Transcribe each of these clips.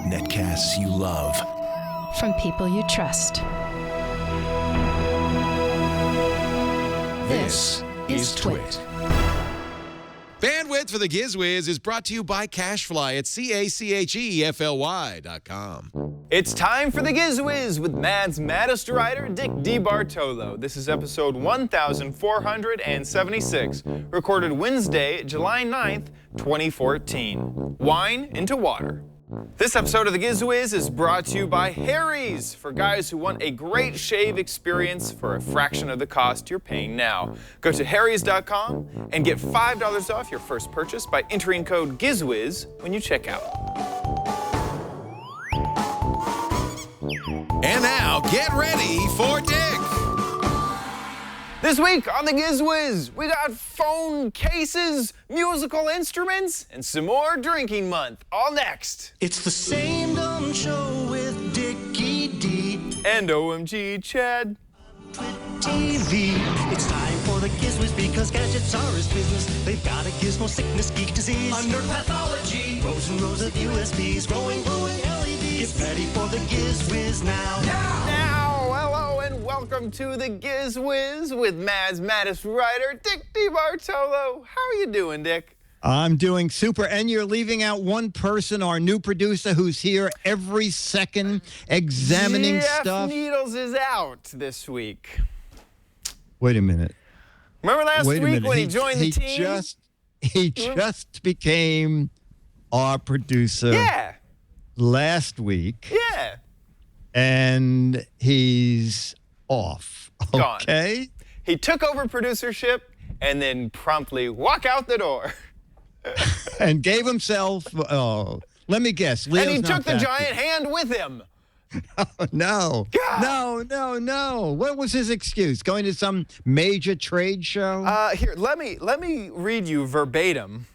Netcasts you love. From people you trust. This is Twit. Bandwidth for the Giz Wiz is brought to you by Cashfly at CACHEFLY.com. It's time for the Giz Wiz with Mad's maddest writer, Dick DeBartolo. This is episode 1476, recorded Wednesday, July 9th, 2014. Wine into water. This episode of the Giz Wiz is brought to you by Harry's, for guys who want a great shave experience for a fraction of the cost you're paying now. Go to harrys.com and get $5 off your first purchase by entering code GizWiz when you check out. And now, get ready for Dick. This week on the Giz Wiz, we got phone cases, musical instruments, and some more drinking month. All next. It's the same dumb show with Dickie D. And OMGchad. TV. It's time for the Giz Wiz because gadgets are his business. They've got a gizmo sickness, geek disease, under pathology, rows and rows of USBs, glowing LEDs. Get ready for the Giz Wiz now. Hello and welcome to the Giz Wiz with Mad's maddest writer, Dick DeBartolo. How are you doing, Dick? I'm doing super, and you're leaving out one person, our new producer, who's here every second examining stuff. Jeff Needles is out this week. Wait a minute. Remember last week when he joined the team? He just became our producer last week. Yeah. And he's off. Gone. Okay? He took over producership and then promptly walked out the door. And gave himself, let me guess. Leo's and he took the not giant hand with him. No. God. No. What was his excuse? Going to some major trade show? Here, let me read you verbatim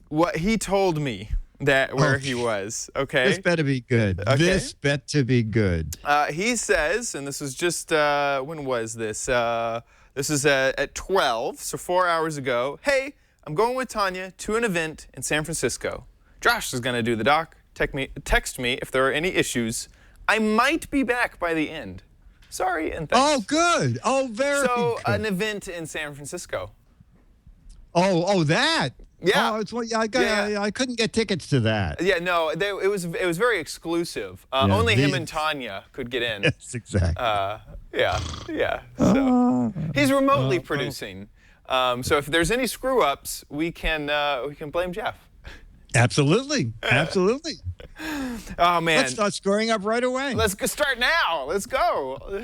what he told me where he was, okay? This better be good. Okay. This better be good. He says, and this was just, when was this? This is at 12, so 4 hours ago. Hey, I'm going with Tanya to an event in San Francisco. Josh is going to do the doc. Text me if there are any issues. I might be back by the end. Sorry and thanks. Oh, good. Oh, very good. So, an event in San Francisco. Oh, that. Yeah. Oh, it's what I couldn't get tickets to that. Yeah, no, it was very exclusive. Only him and Tanya could get in. Yes, exactly. Yeah. So he's remotely producing. So if there's any screw ups, we can blame Jeff. Absolutely. Oh man. Let's start scoring up right away. Let's start now. Let's go.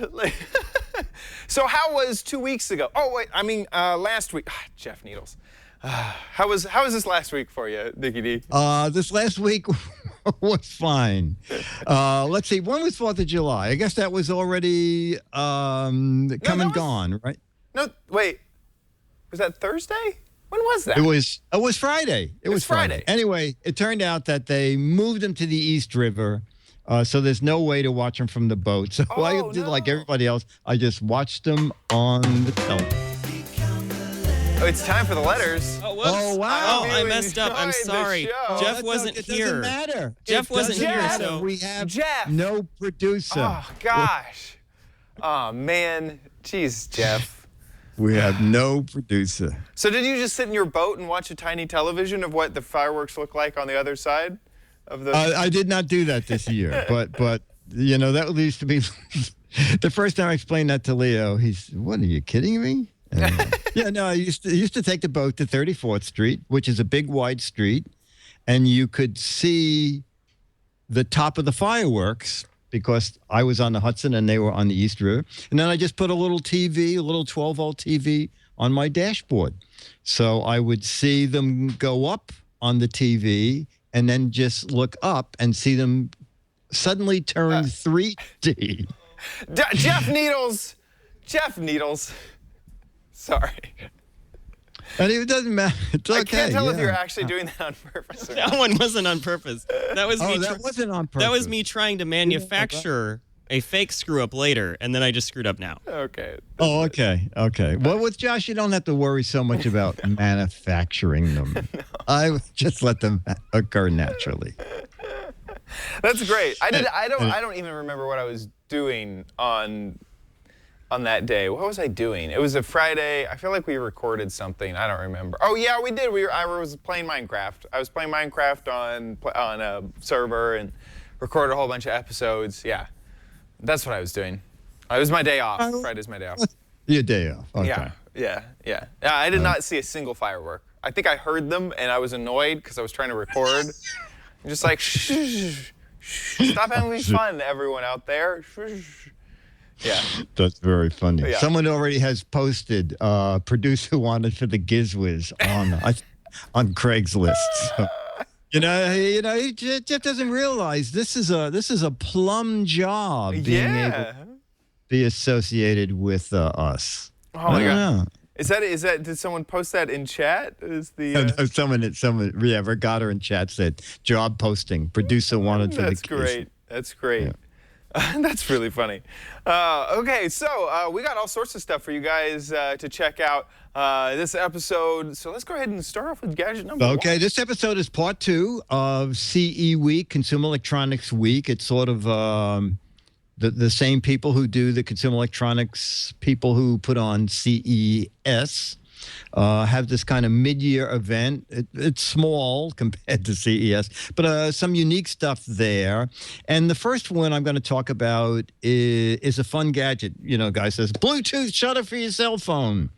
So how was 2 weeks ago? Oh wait, I mean last week. Jeff Needles. How was this last week for you, Dickie D? This last week was fine. Let's see. When was 4th of July? I guess that was already and gone, right? No, wait. Was that Thursday? When was that? It was Friday. It was Friday. Anyway, it turned out that they moved them to the East River, so there's no way to watch them from the boat. So I did like everybody else. I just watched them on the television. Oh, it's time for the letters. Oh, whoops. Oh, wow. Oh, I messed up. I'm sorry. Jeff wasn't here. It doesn't matter. Jeff wasn't here, so we have Jeff. no producer. Oh, gosh. Oh, man. Jeez, Jeff. We have no producer. So did you just sit in your boat and watch a tiny television of what the fireworks look like on the other side of the... I did not do that this year, but you know, that used to be... The first time I explained that to Leo, he's, what, are you kidding me? Yeah, no, I used to take the boat to 34th Street, which is a big, wide street, and you could see the top of the fireworks because I was on the Hudson and they were on the East River. And then I just put a little TV, a little 12-volt TV on my dashboard. So I would see them go up on the TV and then just look up and see them suddenly turn 3D. Jeff Needles. Sorry. And it doesn't matter. It's okay. I can't tell if you're actually doing that on purpose or not. That one wasn't on purpose. That was me. That wasn't on purpose. That was me trying to manufacture a fake screw up later, and then I just screwed up now. Okay. Oh, okay. Well, with Josh, you don't have to worry so much about manufacturing them. No. I would just let them occur naturally. That's great. I don't even remember what I was doing on that day. What was I doing? It was a Friday. I feel like we recorded something. I don't remember. Oh yeah, we did. I was playing Minecraft. I was playing Minecraft on a server and recorded a whole bunch of episodes. Yeah, that's what I was doing. It was my day off. Friday's my day off. Your day off. Okay. Yeah. I did not see a single firework. I think I heard them and I was annoyed because I was trying to record. I'm just like, shh, stop having fun, everyone out there. Yeah. That's very funny. Yeah. Someone already has posted producer wanted for the Giz Wiz on Craigslist. So, he just doesn't realize this is a plum job being able to be associated with us. Oh my God. Is that? Did someone post that in chat? Someone, Regatta in chat said job posting. Producer wanted for the Giz. That's great. Yeah. That's really funny. Okay, so we got all sorts of stuff for you guys to check out this episode. So let's go ahead and start off with gadget number one. Okay, this episode is part 2 of CE Week, Consumer Electronics Week. It's sort of the same people who do the consumer electronics, people who put on CES. Have this kind of mid-year event. It's small compared to CES, but some unique stuff there. And the first one I'm going to talk about is a fun gadget. Guy says, Bluetooth shutter for your cell phone.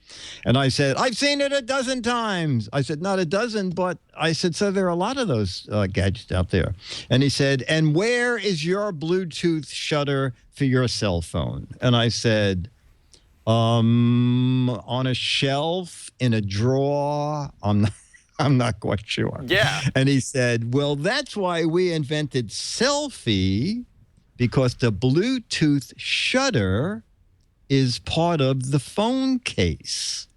And I said, I've seen it a dozen times. I said, not a dozen, but I said, so there are a lot of those gadgets out there. And he said, and where is your Bluetooth shutter for your cell phone? And I said, on a shelf, in a drawer. I'm not quite sure. Yeah. And he said, well, that's why we invented Selfy, because the Bluetooth shutter is part of the phone case.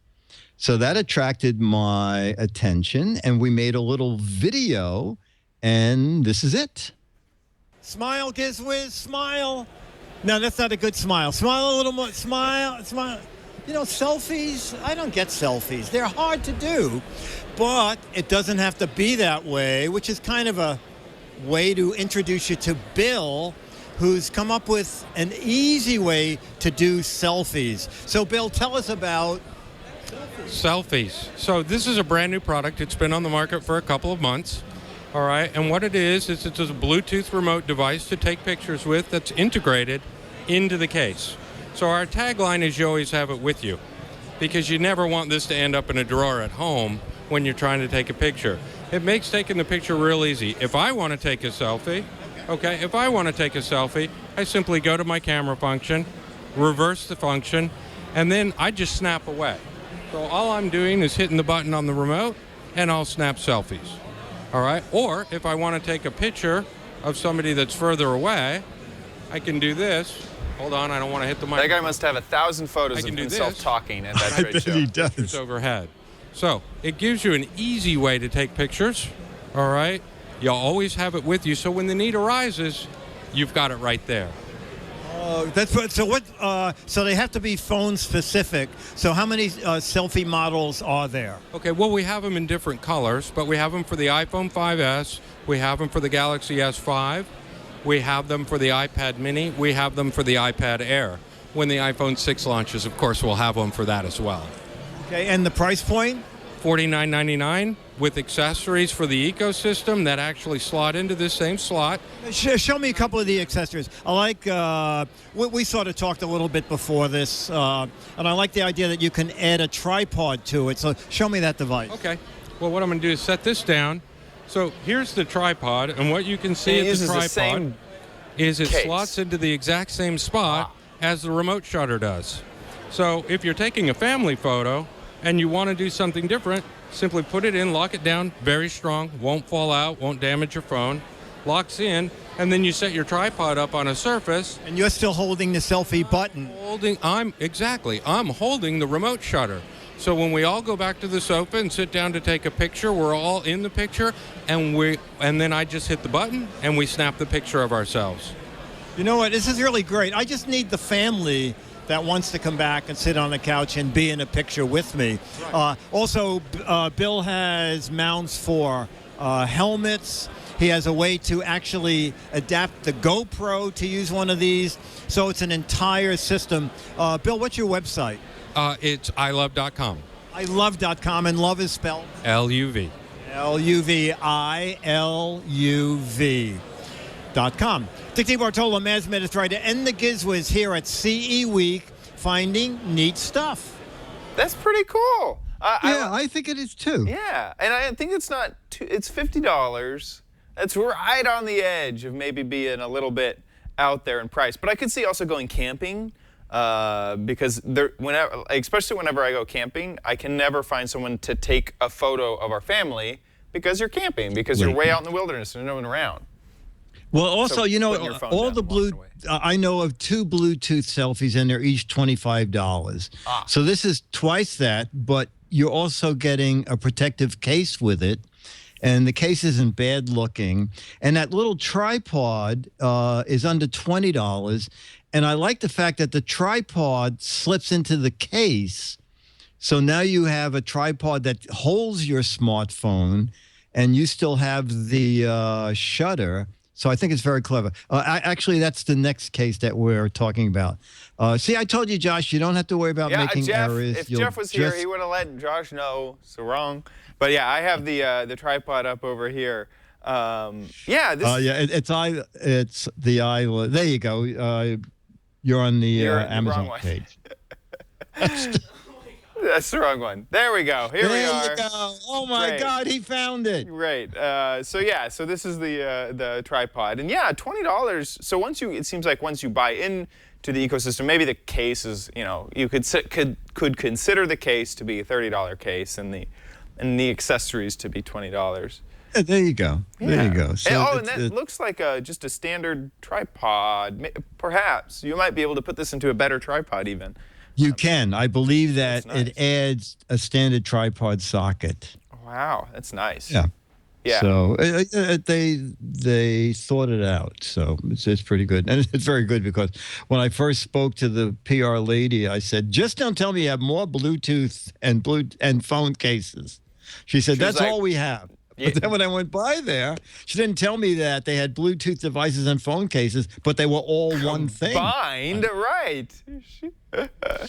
So that attracted my attention, and we made a little video, and this is it. Smile, Giz Wiz, smile. No, that's not a good smile. Smile a little more. Smile. Selfies, I don't get selfies. They're hard to do, but it doesn't have to be that way, which is kind of a way to introduce you to Bill, who's come up with an easy way to do selfies. So, Bill, tell us about Selfies. So this is a brand new product. It's been on the market for a couple of months. All right, and what it is it's a Bluetooth remote device to take pictures with that's integrated into the case. So our tagline is you always have it with you, because you never want this to end up in a drawer at home when you're trying to take a picture. It makes taking the picture real easy. If I want to take a selfie, I simply go to my camera function, reverse the function, and then I just snap away. So all I'm doing is hitting the button on the remote, and I'll snap selfies. All right, or if I want to take a picture of somebody that's further away, I can do this. Hold on, I don't want to hit the mic. That guy must have 1,000 photos of himself talking at that trade show. He does. Pictures overhead. So it gives you an easy way to take pictures. All right, you'll always have it with you, so when the need arises, you've got it right there. That's what. So what? So they have to be phone specific. So how many selfie models are there? Okay, well, we have them in different colors, but we have them for the iPhone 5S, we have them for the Galaxy S5, we have them for the iPad Mini, we have them for the iPad Air. When the iPhone 6 launches, of course, we'll have them for that as well. Okay, and the price point? $49.99 with accessories for the ecosystem that actually slot into this same slot. Show me a couple of the accessories. I like, we sort of talked a little bit before this, and I like the idea that you can add a tripod to it. So show me that device. Okay. Well, what I'm going to do is set this down. So here's the tripod, and what you can see at the tripod is it slots into the exact same spot as the remote shutter does. So if you're taking a family photo and you want to do something different, simply put it in, lock it down, very strong, won't fall out, won't damage your phone, locks in, and then you set your tripod up on a surface. And you're still holding the selfie button. I'm holding the remote shutter. So when we all go back to the sofa and sit down to take a picture, we're all in the picture, and then I just hit the button and we snap the picture of ourselves. You know what? This is really great. I just need the family that wants to come back and sit on the couch and be in a picture with me. Also, Bill has mounts for helmets. He has a way to actually adapt the GoPro to use one of these. So it's an entire system. Bill, what's your website? It's ilove.com. ilove.com, and love is spelled? L-U-V. L-U-V-I-L-U-V.com. Dick DeBartolo, Man's Minute, trying to end the Giz Wiz here at CE Week, finding neat stuff. That's pretty cool. I think it is too. Yeah, and I think it's not it's $50. That's right on the edge of maybe being a little bit out there in price. But I could see also going camping because especially whenever I go camping, I can never find someone to take a photo of our family because you're camping, because you're way out in the wilderness and there's no one around. Well, also, So all the I know of 2 Bluetooth selfies, and they're each $25. So this is twice that, but you're also getting a protective case with it, and the case isn't bad looking. And that little tripod is under $20, and I like the fact that the tripod slips into the case. So now you have a tripod that holds your smartphone, and you still have the shutter. So I think it's very clever. Actually, that's the next case that we're talking about. See, I told you, Josh, you don't have to worry about making errors. If Jeff was here, he would have let Josh know. So wrong. But yeah, I have the tripod up over here. It's the eye. There you go. You're on the Amazon page. That's the wrong one. There we go. Here we are. There you go. Oh my God, he found it. Great. So this is the tripod, and yeah, $20. So it seems like once you buy into the ecosystem, maybe the case is, you could consider the case to be a $30 case, and the accessories to be $20. There you go. Yeah. There you go. So and that looks like just a standard tripod. Perhaps you might be able to put this into a better tripod even. You can. I believe that it adds a standard tripod socket. Wow, that's nice. Yeah. Yeah. So they thought it out. So it's pretty good. And it's very good because when I first spoke to the PR lady, I said, just don't tell me you have more Bluetooth and phone cases. She said, that's all we have. Yeah. But then when I went by there, she didn't tell me that they had Bluetooth devices and phone cases, but they were all one thing. Combined, right.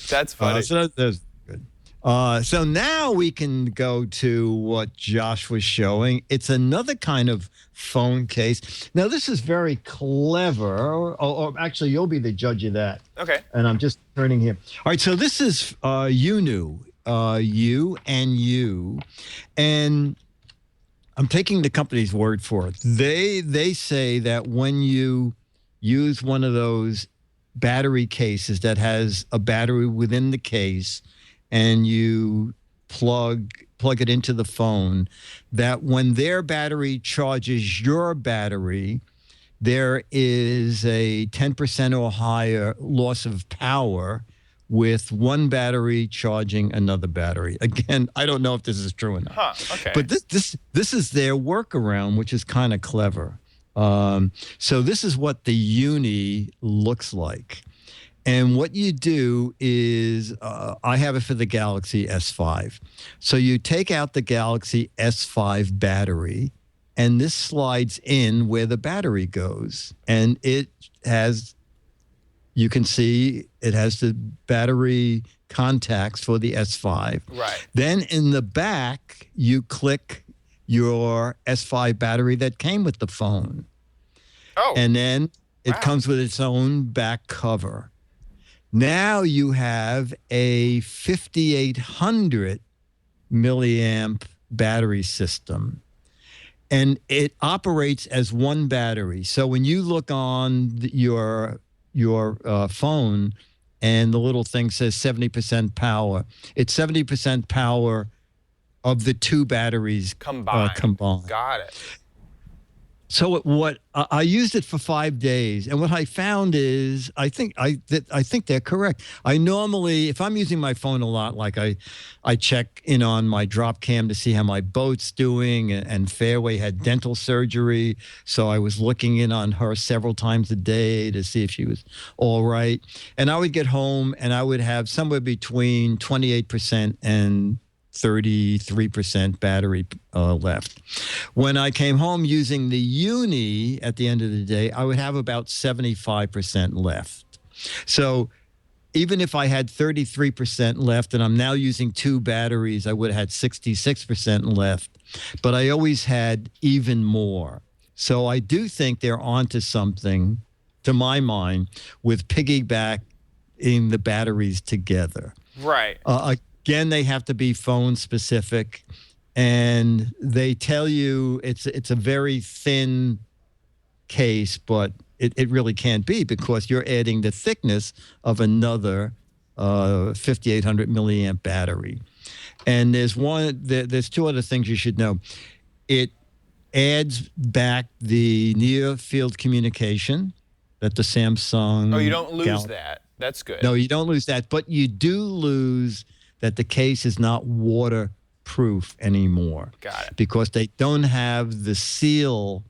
That's funny. So that's good. So now we can go to what Josh was showing. It's another kind of phone case. Now, this is very clever. Or actually, you'll be the judge of that. Okay. And I'm just turning here. All right, so this is UNU. U. And I'm taking the company's word for it. They say that when you use one of those battery cases that has a battery within the case, and you plug it into the phone, that when their battery charges your battery, there is a 10% or higher loss of power with one battery charging another battery. Again, I don't know if this is true or not. Okay. But this is their workaround, which is kind of clever. So this is what the Uni looks like. And what you do is, I have it for the Galaxy S5. So you take out the Galaxy S5 battery, and this slides in where the battery goes. And it has, you can see it has the battery contacts for the S5. Right. Then in the back, you click your S5 battery that came with the phone. Oh. And then it comes with its own back cover. Now you have a 5,800 milliamp battery system, and it operates as one battery. So when you look on your phone and the little thing says 70% power, it's 70% power of the two batteries combined. Got it. So what I used it for 5 days, and what I found is I think they're correct. I normally, if I'm using my phone a lot, like I check in on my drop cam to see how my boat's doing, and Fairway had dental surgery, so I was looking in on her several times a day to see if she was all right. And I would get home and I would have somewhere between 28% and 33% battery left. When I came home using the Uni at the end of the day, I would have about 75% left. So even if I had 33% left and I'm now using 2 batteries, I would have had 66% left. But I always had even more. So I do think they're onto something, to my mind, with piggybacking the batteries together. Right. Again, they have to be phone specific, and they tell you it's a very thin case, but it really can't be, because you're adding the thickness of another 5,800 milliamp battery. And there's 2 other things you should know. It adds back the near field communication that the Samsung. Oh, you don't lose that. That's good. No, you don't lose that, but you do lose that the case is not waterproof anymore. Got it. Because they don't have the seal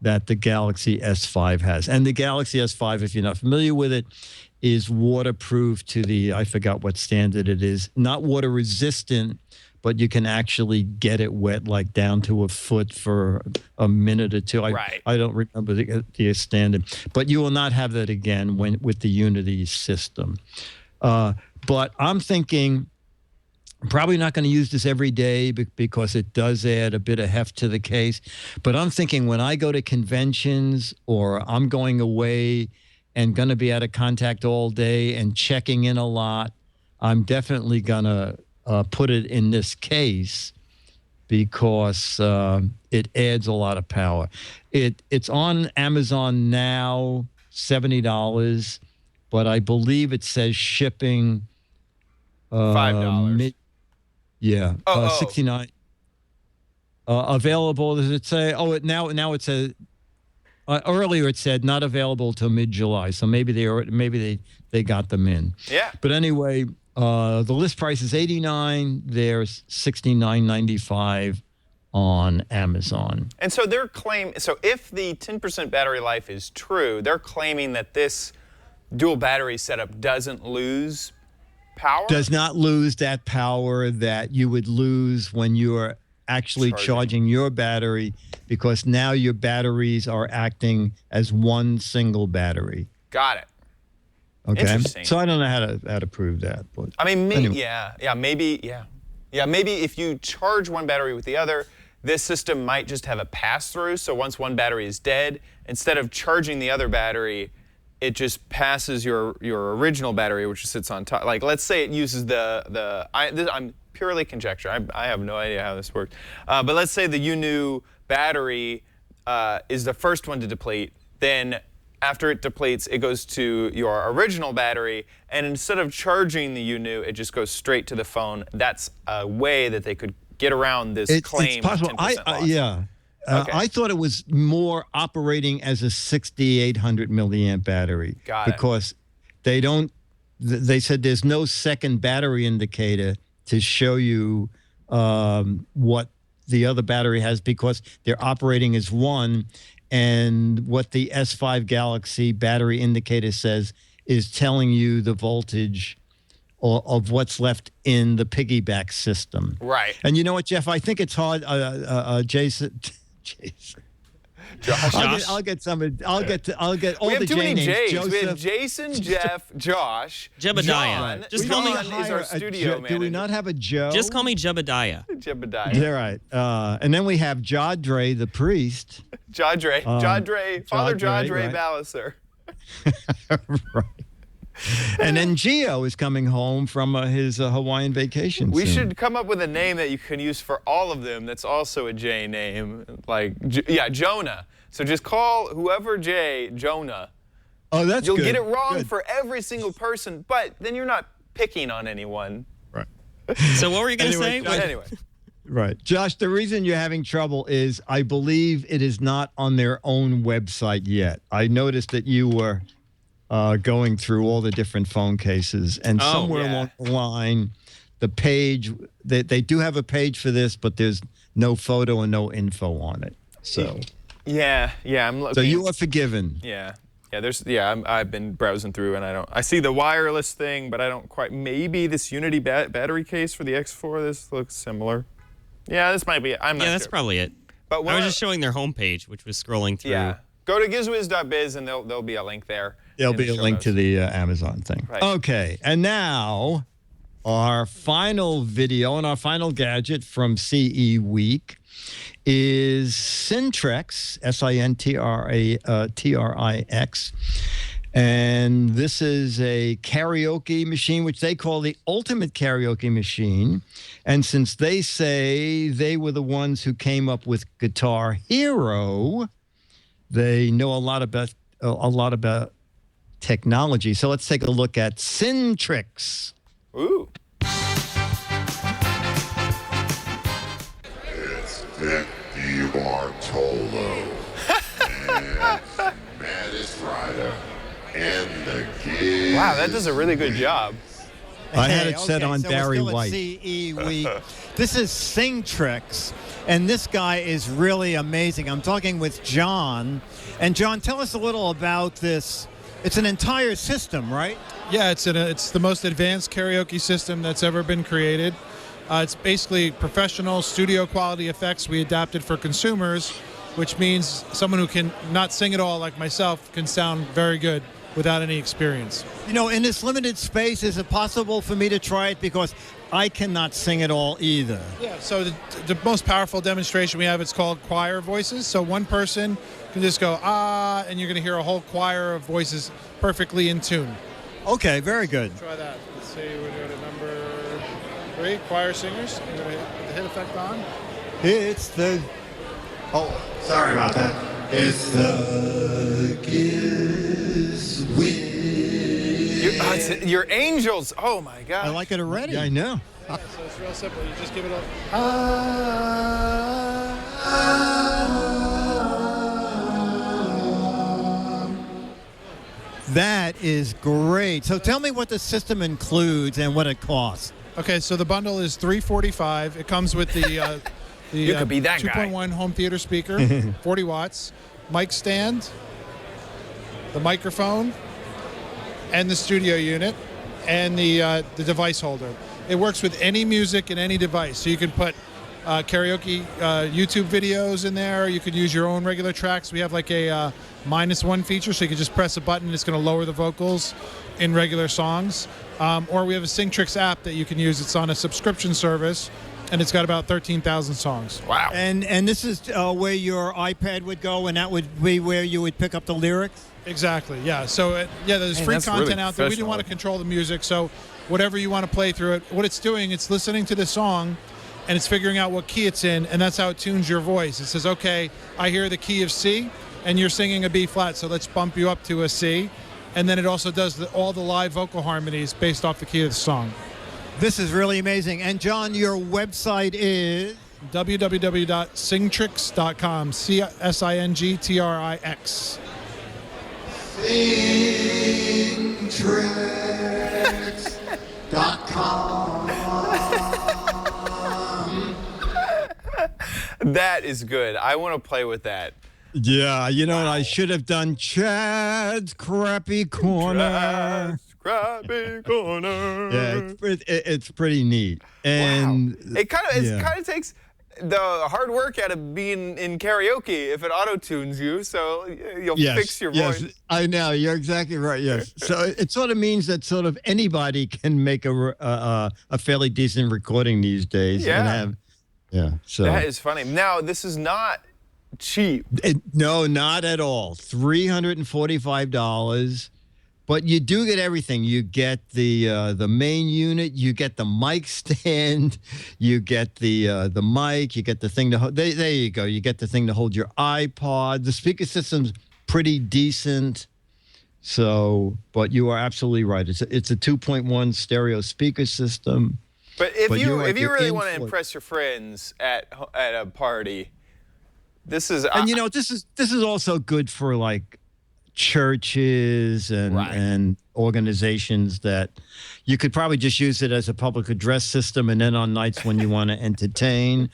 that the Galaxy S5 has. And the Galaxy S5, if you're not familiar with it, is waterproof to the, I forgot what standard it is, not water resistant, but you can actually get it wet, like down to a foot for a minute or two. Right. I don't remember the standard. But you will not have that again with the Unity system. But I'm thinking I'm probably not going to use this every day because it does add a bit of heft to the case. But I'm thinking when I go to conventions or I'm going away and going to be out of contact all day and checking in a lot, I'm definitely going to put it in this case because it adds a lot of power. It's on Amazon now, $70, but I believe it says shipping $5. Yeah, 69. Available, does it say? Oh, now it says. Earlier it said not available till mid-July, so maybe they got them in. Yeah. But anyway, the list price is $89. There's $69.95 on Amazon. And so they're so if the 10% battery life is true, they're claiming that this dual battery setup doesn't lose power? Does not lose that power that you would lose when you're actually charging your battery, because now your batteries are acting as one single battery. Got it. Okay. Interesting. So I don't know how to prove that, but I mean, anyway. maybe if you charge one battery with the other, this system might just have a pass-through. So once one battery is dead, instead of charging the other battery, it just passes your original battery, which sits on top. Like, let's say it uses I'm purely conjecture. I have no idea how this works. But let's say the UNU battery is the first one to deplete. Then after it depletes, it goes to your original battery, and instead of charging the UNU, it just goes straight to the phone. That's a way that they could get around this claim. It's possible. Of 10% loss. Yeah. Okay. I thought it was more operating as a 6,800 milliamp battery. Got it. Because they said there's no second battery indicator to show you what the other battery has, because they're operating as one. And what the S5 Galaxy battery indicator says is telling you the voltage of what's left in the piggyback system. Right. And you know what, Jeff? I think it's hard. Jason. Josh. I'll get all we the have too J many names. J's. Joseph, We have Jason, Jeff, Josh, Jebediah. John. Just we call me. don't John is hire our a studio Jo- manager. Do we not have a Joe? Just call me Jebediah. Jebediah. Yeah, right. And then we have Jadre, the priest. Jadre. Father Jadre right. Balliser. Right. And then Gio is coming home from his Hawaiian vacation. We soon. should come up with a name that you can use for all of them that's also a J name. Like, Jonah. So just call whoever J, Jonah. Oh, that's You'll good. get it wrong Good. for every single person, but then you're not picking on anyone. Right. So what were you going to Anyway, say? Anyway. Right. Josh, the reason you're having trouble is I believe it is not on their own website yet. I noticed that you were going through all the different phone cases, and somewhere along the line, the page, they do have a page for this, but there's no photo and no info on it. So I'm looking. So you are forgiven. I've been browsing through, and I see the wireless thing, but I don't quite. Maybe this Unity battery case for the X4. This looks similar. Yeah, this might be it. I'm not sure. Yeah, that's probably it. But I was just showing their homepage, which was scrolling through. Yeah. Go to gizwiz.biz, and there'll be a link there. There'll be a link to the Amazon thing. Right. Okay, and now our final video and our final gadget from CE Week is Singtrix, Sintrix, and this is a karaoke machine, which they call the ultimate karaoke machine. And since they say they were the ones who came up with Guitar Hero, they know a lot about technology. So let's take a look at Singtrix. Ooh. It's DeBartolo and Maddest Rider and the Giz. Wow, that does a really good job. I had it set on Barry White. CE Week. This is Singtrix, and this guy is really amazing. I'm talking with John. And John, tell us a little about this. It's an entire system, right? Yeah, it's the most advanced karaoke system that's ever been created. It's basically professional studio quality effects we adapted for consumers, which means someone who can not sing at all like myself can sound very good without any experience. You know, in this limited space, is it possible for me to try it? Because I cannot sing at all either. Yeah, so the most powerful demonstration we have, it's called choir voices. So one person can just go, ah, and you're going to hear a whole choir of voices perfectly in tune. Okay, very good. Try that. Let's see, we're going to number 3, choir singers. I'm going to put the hit effect on. It's the... Oh, sorry about that. It's the Giz Wiz. Your angels. Oh, my God. I like it already. Yeah, I know. Yeah, so it's real simple. You just give it a... That is great. So tell me what the system includes and what it costs. Okay, so the bundle is $345. It comes with the You could be that guy. 2.1 home theater speaker, 40 watts, mic stand, the microphone, and the studio unit, and the device holder. It works with any music and any device. So you can put karaoke YouTube videos in there. You could use your own regular tracks. We have like a -1 feature, so you can just press a button and it's going to lower the vocals in regular songs. Or we have a Singtrix app that you can use. It's on a subscription service, and it's got about 13,000 songs. Wow. And this is where your iPad would go, and that would be where you would pick up the lyrics? Exactly, yeah. So, there's free content really out there. We didn't want to control the music, so whatever you want to play through it, what it's doing, it's listening to the song, and it's figuring out what key it's in, and that's how it tunes your voice. It says, okay, I hear the key of C, and you're singing a B flat, so let's bump you up to a C. And then it also does all the live vocal harmonies based off the key of the song. This is really amazing. And John, your website is? www.singtrix.com, Singtrix. Singtrix.com. That is good. I want to play with that. Yeah, you know what I should have done? Chad's Crappy Corner. Crappy Corner. Yeah, it's pretty neat. And wow. It kind of takes the hard work out of being in karaoke if it auto-tunes you, so you'll fix your voice. Yes, I know. You're exactly right, yes. So it sort of means that sort of anybody can make a fairly decent recording these days. Yeah. So that is funny. Now, this is not cheap. No, not at all. $345. But you do get everything. You get the main unit, you get the mic stand, you get the mic, you get the thing to hold. There you go. You get the thing to hold your iPod. The speaker system's pretty decent. So, but you are absolutely right. It's a 2.1 stereo speaker system. But if you you're really in want to for it. impress your friends at a party, this is. And this is also good for like churches and organizations that you could probably just use it as a public address system, and then on nights when you want to entertain.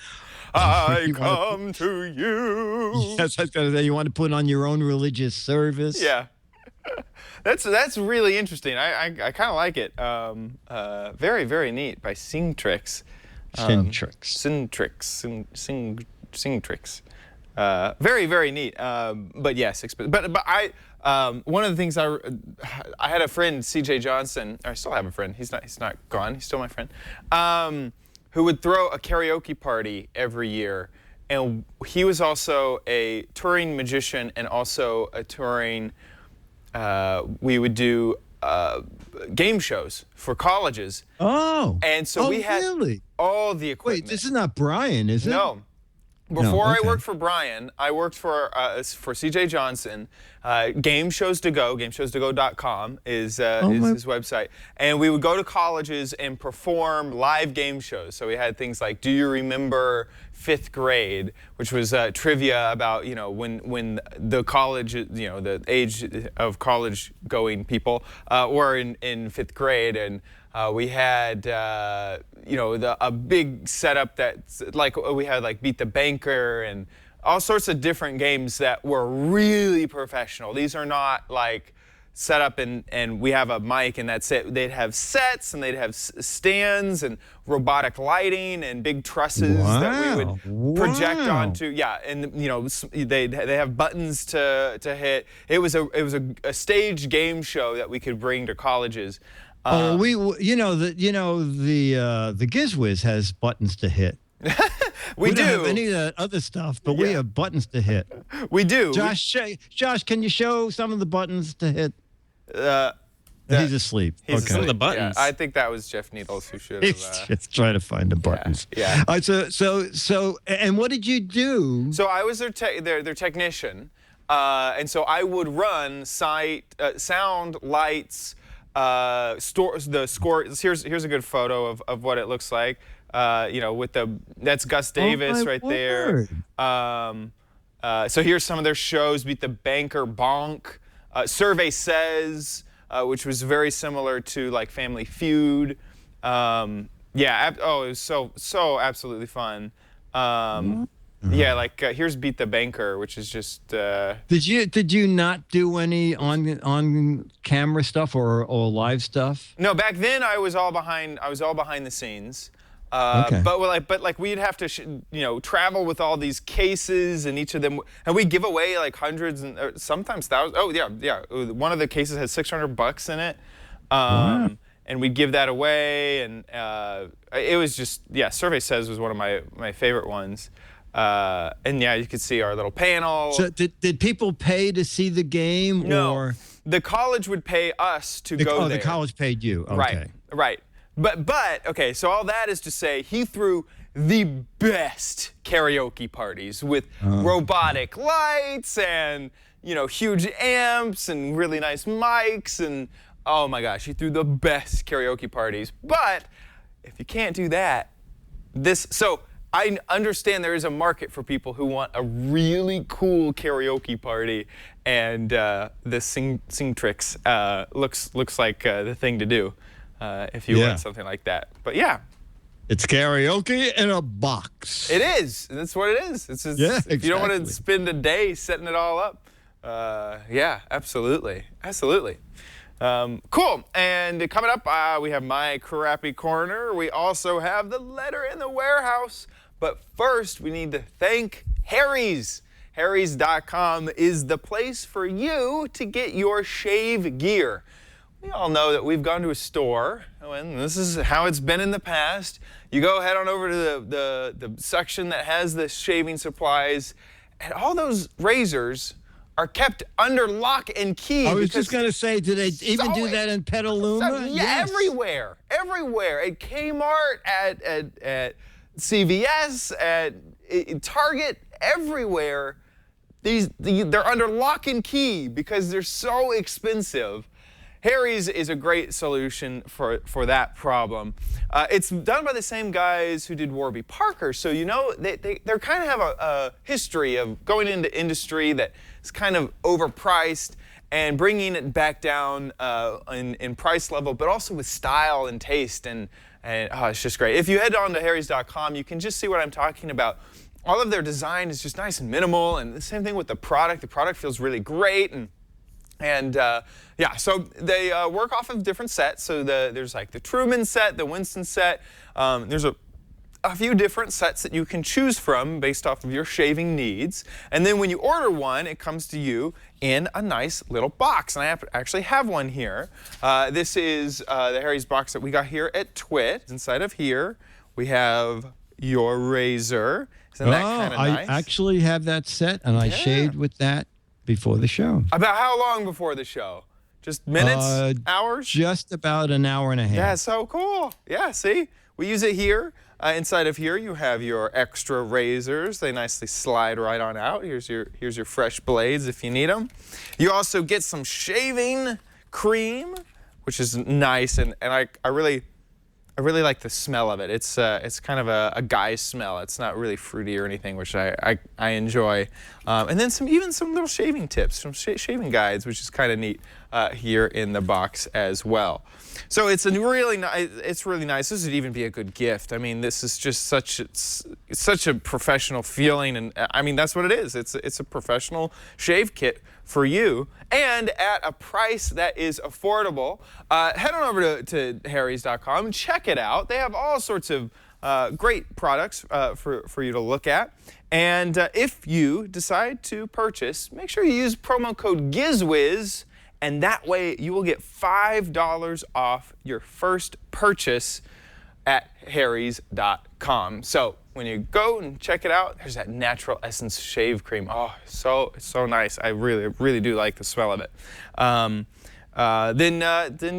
I come to you. Yes, I was going to say, you want to put on your own religious service. Yeah. That's really interesting. I kind of like it. Very, very neat by Singtrix. Singtrix. Very, very neat. But yes, but I one of the things I had a friend, CJ Johnson. I still have a friend. He's not gone. He's still my friend. Who would throw a karaoke party every year, and he was also a touring magician and also a touring. We would do game shows for colleges. Oh. And so we had really? all the equipment. Wait, this is not Brian, is it? No. Before okay. I worked for Brian, I worked for CJ Johnson. Game Shows to Go, gameshowstogo.com is his website. And we would go to colleges and perform live game shows. So we had things like, do you remember 5th grade, which was trivia about, when the college, the age of college going people were in 5th grade. And we had, a big setup that's like, we had like Beat the Banker and all sorts of different games that were really professional. These are not like set up and we have a mic and that's it. They'd have sets and they'd have stands and robotic lighting and big trusses that we would project onto. Yeah, and they have buttons to hit. It was a stage game show that we could bring to colleges. The Giz Wiz has buttons to hit. We do. don't have any of that other stuff, but we have buttons to hit. We do. Josh, can you show some of the buttons to hit? He's asleep. He's okay. Some of the buttons. Yeah, I think that was Jeff Needles who should have. He's just trying to find the buttons. Yeah. All right, so, and what did you do? So I was their technician, and so I would run sound, lights, the score. Here's a good photo of what it looks like. That's Gus Davis right there. So here's some of their shows: Beat the Banker, Bonk, Survey Says, which was very similar to like Family Feud. It was so absolutely fun. Here's Beat the Banker, which is just. Did you not do any on camera stuff or live stuff? No, back then I was all behind the scenes. Okay. But we'd have to travel with all these cases, and each of them, and we give away like hundreds and sometimes thousands. Oh yeah. One of the cases has $600 in it, and we'd give that away, and it was just Survey Says was one of my favorite ones. And you could see our little panel. So did people pay to see the game? No, or? The college would pay us to go there. Oh, the college paid you. Okay. Right. But okay, so all that is to say, he threw the best karaoke parties with robotic lights and huge amps and really nice mics, and oh my gosh, he threw the best karaoke parties. But if you can't do that, so I understand there is a market for people who want a really cool karaoke party, and the Singtrix looks like the thing to do. If you want something like that. But yeah. It's karaoke in a box. It is. That's what it is. Exactly. If you don't want to spend a day setting it all up. Absolutely. Cool. And coming up, we have My Crappy Corner. We also have the Letter in the Warehouse. But first, we need to thank Harry's. Harry's.com is the place for you to get your shave gear. We all know that we've gone to a store, and this is how it's been in the past. You go head on over to the section that has the shaving supplies, and all those razors are kept under lock and key. I was just going to say, do they even do that in Petaluma? Yes. Everywhere. At Kmart, at CVS, at Target, everywhere. They're under lock and key because they're so expensive. Harry's is a great solution for that problem. It's done by the same guys who did Warby Parker, so you know they're kind of have a history of going into industry that is kind of overpriced and bringing it back down in price level, but also with style and taste, and it's just great. If you head on to harrys.com, you can just see what I'm talking about. All of their design is just nice and minimal, and the same thing with the product. The product feels really great, and yeah, so they work off of different sets. So there's like the Truman set, the Winston set. There's a few different sets that you can choose from based off of your shaving needs. And then when you order one, it comes to you in a nice little box. And I actually have one here. This is the Harry's box that we got here at Twit. Inside of here, we have your razor. Isn't that kind of nice? I actually have that set, and I shaved with that before the show. About how long before the show? Just minutes? Hours? Just about an hour and a half. Yeah, so cool. Yeah, see? We use it here. Inside of here, you have your extra razors. They nicely slide right on out. Here's your fresh blades if you need them. You also get some shaving cream, which is nice, and I really like the smell of it. It's kind of a guy's smell. It's not really fruity or anything, which I enjoy. And then even some little shaving tips, some shaving guides, which is kind of neat here in the box as well. So it's really nice. It's really nice. This would even be a good gift. I mean, this is just such a professional feeling, and I mean that's what it is. It's a professional shave kit for you, and at a price that is affordable. Head on over to harrys.com and check it out. They have all sorts of great products for you to look at. And if you decide to purchase, make sure you use promo code Giz Wiz, and that way you will get $5 off your first purchase at harrys.com. So when you go and check it out, there's that Natural Essence Shave Cream. Oh, it's so nice. I really do like the smell of it. Then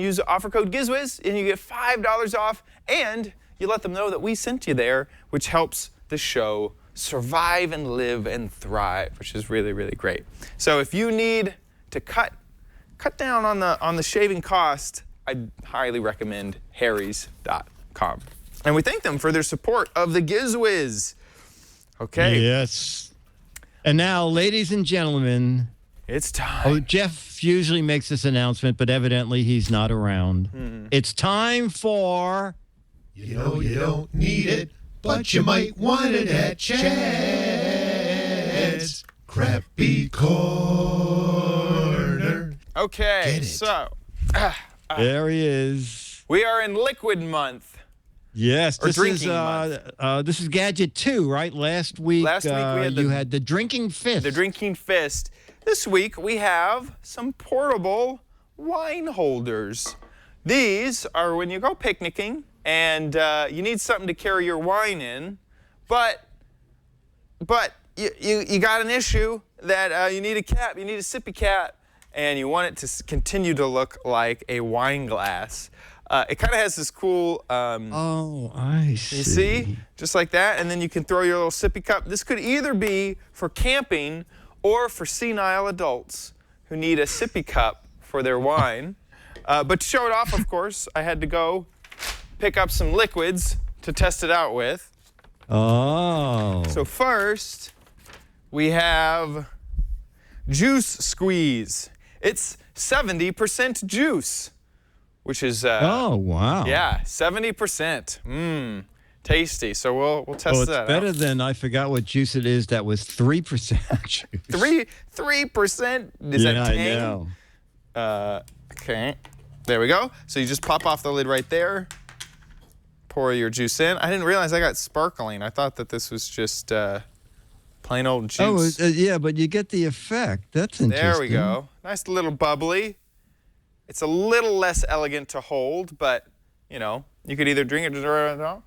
use the offer code GizWiz, and you get $5 off, and you let them know that we sent you there, which helps the show survive and live and thrive, which is really great. So if you need to cut down on the shaving cost, I highly recommend harrys.com. And we thank them for their support of the Giz Wiz. Okay. Yes. And now, ladies and gentlemen, it's time. Oh, Jeff usually makes this announcement, but evidently he's not around. It's time for... You know you don't need it, but you might want it at Chad's Crappy Corner. Okay, so... there he is. We are in liquid month. Yes, this is Gadget 2, right? Last week we had the drinking fist. The drinking fist. This week we have some portable wine holders. These are when you go picnicking and you need something to carry your wine in, but you got an issue that you need a cap, you need a sippy cap, and you want it to continue to look like a wine glass. It kind of has this cool... oh, I see. You see? Just like that. And then you can throw your little sippy cup. This could either be for camping or for senile adults who need a sippy cup for their wine. But to show it off, of course, I had to go pick up some liquids to test it out with. Oh. So first, we have Juice Squeeze. It's 70% juice. Which is oh wow, yeah, 70%. Tasty. So we'll test that out. It's better than I forgot what juice it is. That was 3% juice. 3%? Is that tang? I know. Okay, there we go. So you just pop off the lid right there. Pour your juice in. I didn't realize I got sparkling. I thought that this was just plain old juice. Oh yeah, but you get the effect. That's interesting. There we go. Nice little bubbly. It's a little less elegant to hold, but, you know, you could either drink it or...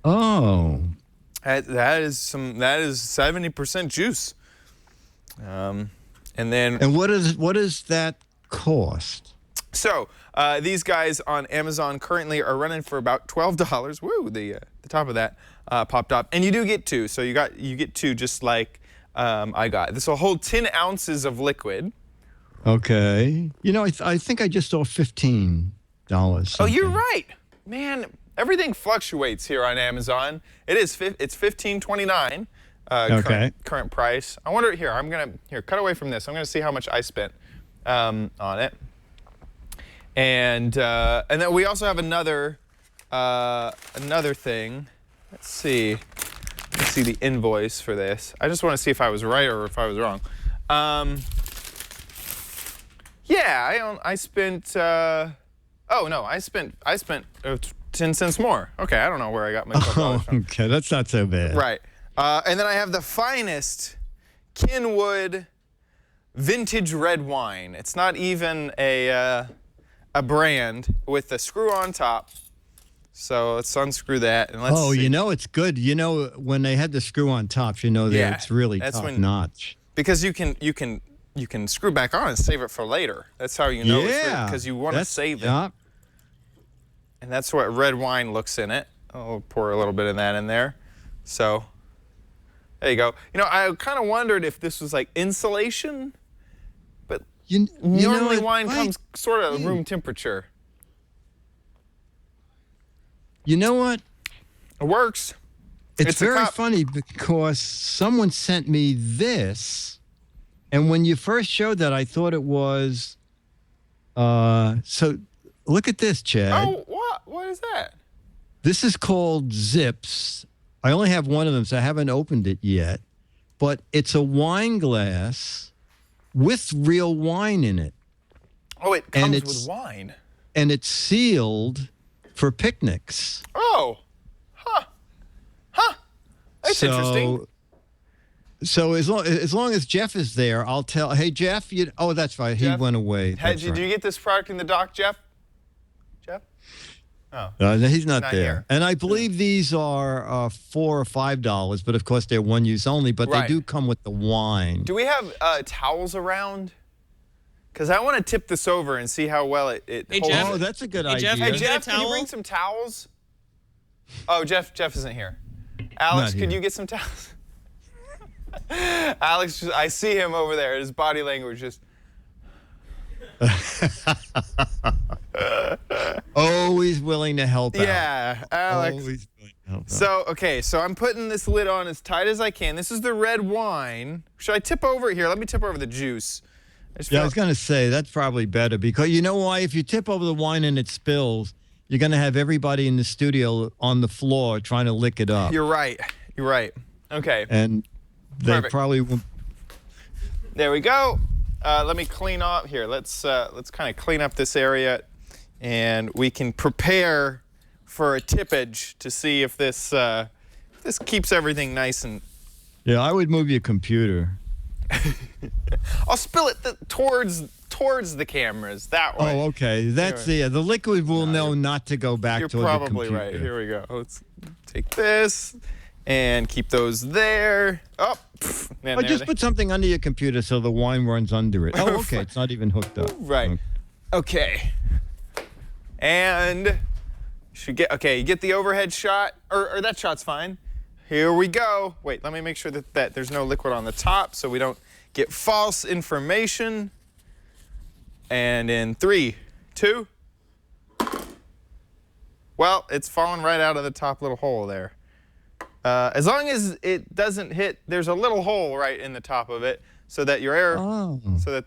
Oh. That is 70% juice. And then... And what does that cost? So, these guys on Amazon currently are running for about $12. Woo, the top of that popped up. And you do get two, so you get two just like I got. This will hold 10 ounces of liquid. Okay. You know, I think I just saw $15. Oh, you're right, man. Everything fluctuates here on Amazon. It's $15.29. Current price. I wonder here. Cut away from this. I'm gonna see how much I spent on it. And then we also have another thing. Let's see the invoice for this. I just want to see if I was right or if I was wrong. Yeah, I spent. Oh no, I spent 10 cents more. Okay, I don't know where I got my $12 from. Okay, that's not so bad. Right. And then I have the finest Kenwood vintage red wine. It's not even a brand with a screw on top. So let's unscrew that and let's see. You know it's good. You know when they had the screw on top, you know that it's really top notch. Because you can screw back on and save it for later. That's how you know it's good, because you want to save it. And that's what red wine looks in it. I'll pour a little bit of that in there. So there you go. You know, I kind of wondered if this was like insulation, but normally wine comes sort of room temperature. You know what? It works. It's very funny because someone sent me this, and when you first showed that, I thought it was. So look at this, Chad. Oh, what? What is that? This is called Zips. I only have one of them, so I haven't opened it yet. But it's a wine glass with real wine in it. Oh, it comes with wine. And it's sealed for picnics. Oh, that's interesting. So as long as Jeff is there, I'll tell. Hey, Jeff. That's right. Jeff, he went away. Did you get this product in the dock, Jeff? Oh, he's not there. Here. And I believe these are $4 or $5, but of course they're one use only. But they do come with the wine. Do we have towels around? Because I want to tip this over and see how well it holds. Jeff. Oh, that's a good idea. Hey, Jeff, can you bring some towels? Oh, Jeff isn't here. Alex, could you get some towels? Alex, I see him over there. His body language just. Always willing to help out. Yeah, Alex. Always willing to help out. So I'm putting this lid on as tight as I can. This is the red wine. Should I tip over here? Let me tip over the juice. I was going to say, that's probably better because you know why? If you tip over the wine and it spills, you're going to have everybody in the studio on the floor trying to lick it up. You're right. Okay. And they probably won't. There we go. Let me clean up here. Let's kind of clean up this area, and we can prepare for a tippage to see if this keeps everything nice and. Yeah, I would move your computer. I'll spill it towards the cameras that way. Oh, okay. That's the liquid will know not to go back to the computer. You're probably right. Here we go. Let's take this and keep those there. Oh, just put something under your computer so the wine runs under it. Oh, okay. It's not even hooked up. Right. Okay. And you get the overhead shot, or that shot's fine. Here we go. Wait, let me make sure that there's no liquid on the top so we don't get false information. And in 3, 2. Well, it's falling right out of the top little hole there. As long as it doesn't hit, there's a little hole right in the top of it so that the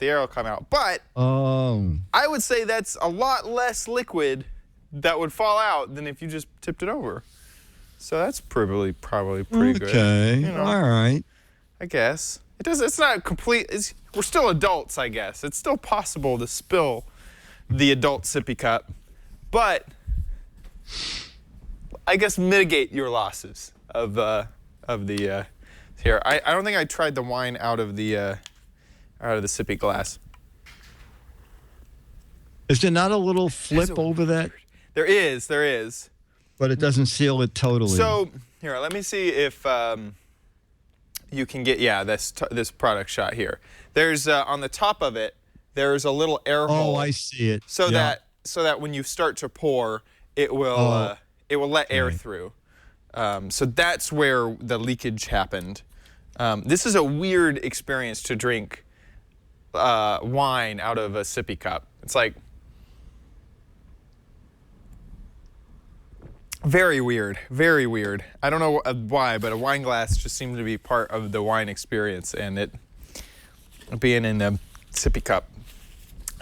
air will come out. But I would say that's a lot less liquid that would fall out than if you just tipped it over. So that's probably pretty good. Okay, all right. I guess it's not complete. We're still adults, I guess. It's still possible to spill the adult sippy cup, but I guess mitigate your losses of the here. I don't think I tried the wine out of the sippy glass. Is there not a little flip over that? There is. But it doesn't seal it totally. So here, let me see if you can get this product shot here. There's on the top of it. There's a little air hole. Oh, I see it. So that when you start to pour, it will let air through. So that's where the leakage happened. This is a weird experience to drink wine out of a sippy cup. It's like very weird, very weird. I don't know why, but a wine glass just seemed to be part of the wine experience, and it being in a sippy cup.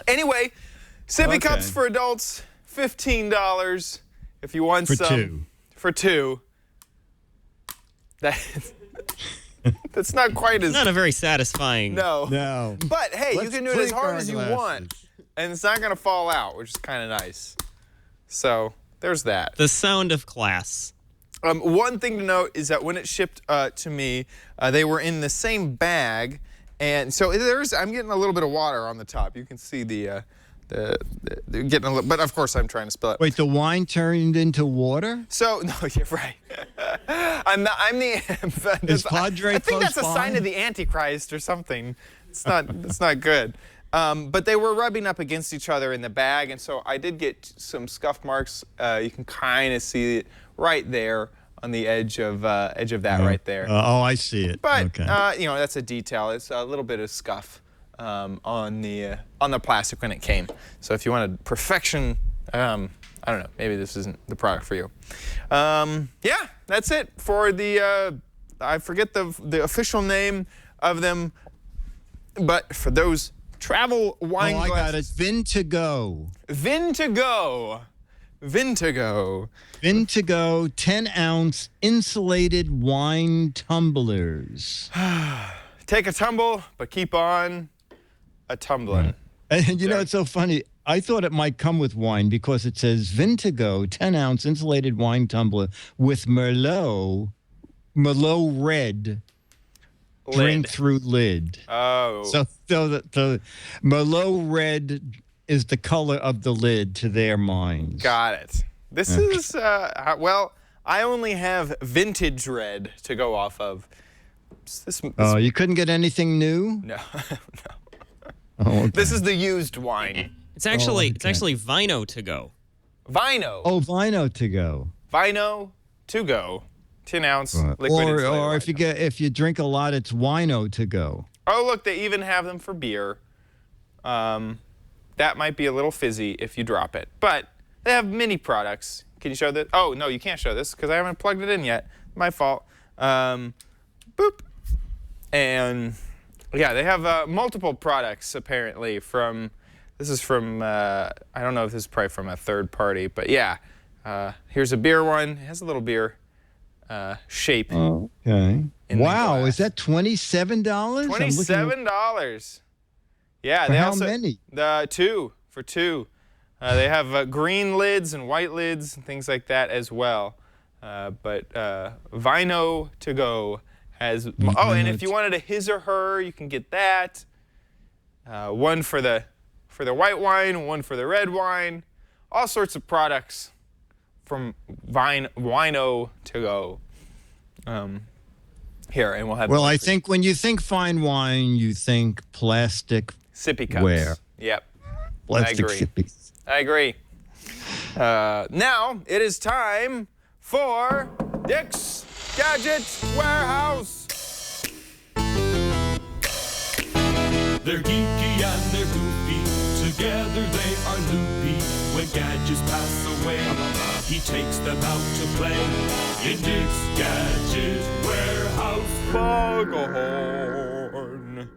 Anyway, sippy cups for adults, $15. If you want for two. That's not quite as... Not a very satisfying... No. But, hey, you can do it as hard as you want, and it's not going to fall out, which is kind of nice. So, there's that. The sound of class. One thing to note is that when it shipped to me, they were in the same bag, and so I'm getting a little bit of water on the top. You can see the getting a little, but of course I'm trying to spill it. Wait, the wine turned into water? So no, you're right. I'm the. Is Padre I think close that's a sign by? of the Antichrist or something. It's not. It's not good. But they were rubbing up against each other in the bag, and so I did get some scuff marks. You can kind of see it right there on the edge of that right there. I see it. But that's a detail. It's a little bit of scuff on the plastic when it came. So if you wanted perfection, I don't know. Maybe this isn't the product for you. Yeah, that's it for the. I forget the official name of them, but for those travel wine glasses. I got it. Vintago. Vintago 10-ounce insulated wine tumblers. Take a tumble, but keep on a tumbling. And you know, it's so funny. I thought it might come with wine because it says Vintago 10-ounce insulated wine tumbler with Merlot red drink through lid. Oh. So the Merlot red is the color of the lid to their minds. Got it. This is, well, I only have vintage red to go off of. You couldn't get anything new? No. Okay. This is the used wine. It's actually Vino to go. Vino. Oh, Vino to go. Vino to go. 10-ounce liquid. Or if you drink a lot, it's Wino to go. Oh, look, they even have them for beer. That might be a little fizzy if you drop it. But they have mini products. Can you show this? Oh, no, you can't show this because I haven't plugged it in yet. My fault. Boop. And, yeah, they have multiple products, apparently, this is from, I don't know if this is probably from a third party, but, yeah. Here's a beer one. It has a little beer shape. Okay. Wow, is that $27? $27. Yeah, for they how also many? For two. They have green lids and white lids and things like that as well. But Vino to go has. Oh, and if you wanted a his or her, you can get that. One for the white wine, one for the red wine. All sorts of products from Vino to go. Here, and we'll have. Well, I think when you think fine wine, you think plastic sippy cups. Ware. Yep. Plastic sippies. I agree. Now it is time for Dick's Gadget Warehouse. They're geeky and they're goofy. Together they are loopy. When gadgets pass away, he takes them out to play. In Dick's Gadget Warehouse. Foghorn.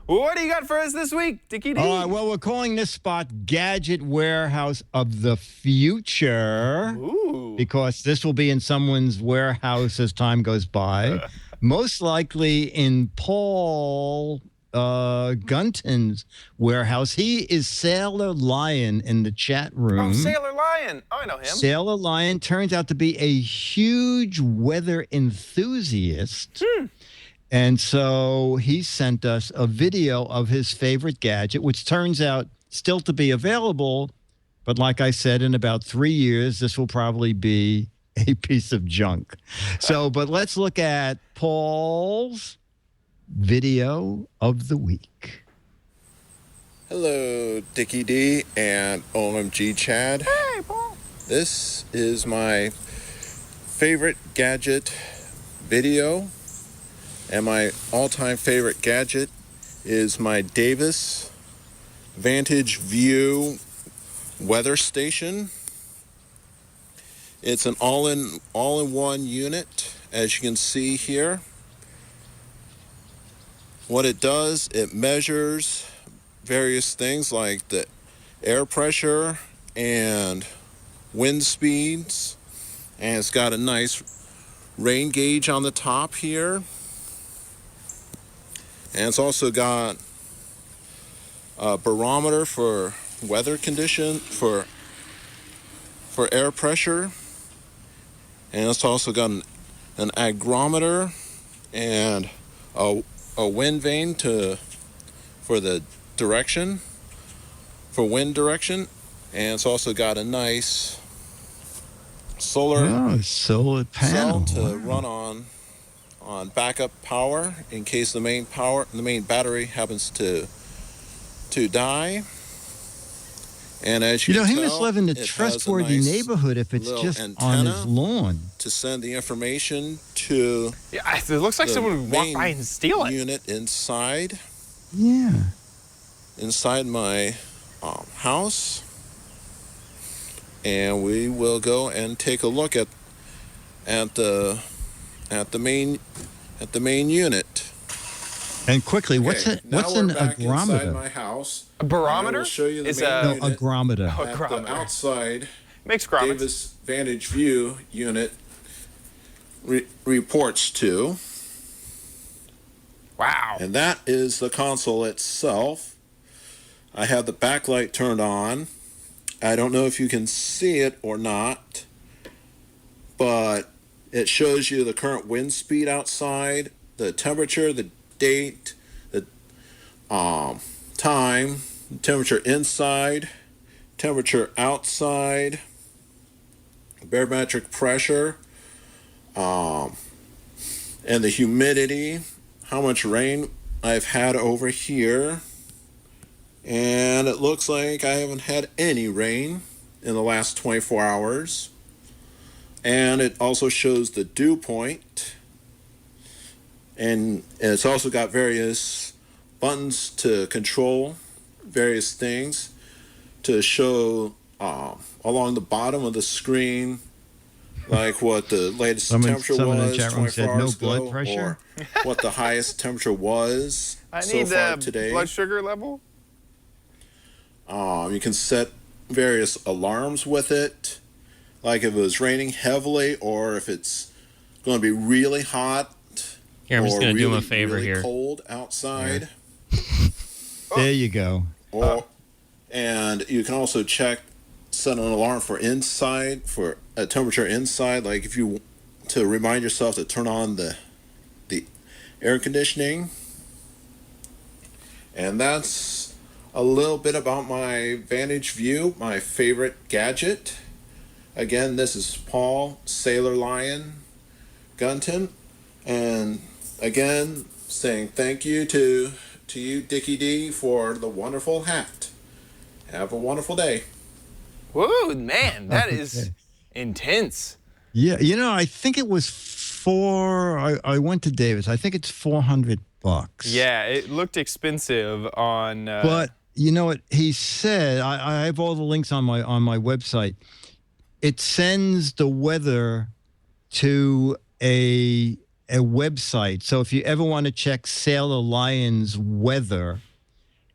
What do you got for us this week, Dickie D? Well, we're calling this spot Gadget Warehouse of the Future. Ooh. Because this will be in someone's warehouse as time goes by. Most likely in Paul Gunton's warehouse. He is Sailor Lion in the chat room. Oh, Sailor Lion. Oh, I know him. Sailor Lion turns out to be a huge weather enthusiast. And so he sent us a video of his favorite gadget, which turns out still to be available. But like I said, in about 3 years, this will probably be a piece of junk. So, but let's look at Paul's video of the week. Hello, Dickie D and OMGchad. Hey, Paul. This is my favorite gadget video. And my all-time favorite gadget is my Davis Vantage View weather station. It's an all-in-one unit, as you can see here. What it does, it measures various things like the air pressure and wind speeds, and it's got a nice rain gauge on the top here, and it's also got a barometer for weather condition for air pressure, and it's also got an agrometer and a wind vane for the direction, for wind direction, and it's also got a nice solar panel cell to run on backup power in case the main battery happens to die. And as you can he tell, must live in a it has trustworthy nice neighborhood if it's little just on antenna his lawn. to send the information to it looks like the someone would walk main by and steal it. Unit inside my house, and we will go and take a look at the main unit. And quickly, what's an Inside agrometer? my house. A barometer? I will show you the Is main a- unit No, agrometer. at the outside Makes grommets. Davis Vantage View unit reports to. Wow. And that is the console itself. I have the backlight turned on. I don't know if you can see it or not, but it shows you the current wind speed outside, the temperature, the date, the time, temperature inside, temperature outside, barometric pressure, and the humidity, how much rain I've had over here. And it looks like I haven't had any rain in the last 24 hours. And it also shows the dew point. And it's also got various buttons to control various things to show along the bottom of the screen, like what the latest temperature was 24 hours ago, or what the highest temperature was so far today. Blood sugar level. You can set various alarms with it, like if it was raining heavily or if it's going to be really hot. Here, I'm just going to do him a favor really here. Cold outside. There you go. And you can also set an alarm for inside, for a temperature inside, like if you to remind yourself to turn on the air conditioning. And that's a little bit about my Vantage View, my favorite gadget. Again, this is Paul Sailor Lion Gunton, and again saying thank you to you, Dickie D, for the wonderful hat. Have a wonderful day. Whoa, man, that is intense. Yeah, I think it was I went to Davis. I think it's $400. Yeah, it looked expensive on. But you know what he said? I have all the links on my website. It sends the weather to a website. So if you ever want to check Sailor Lion's weather,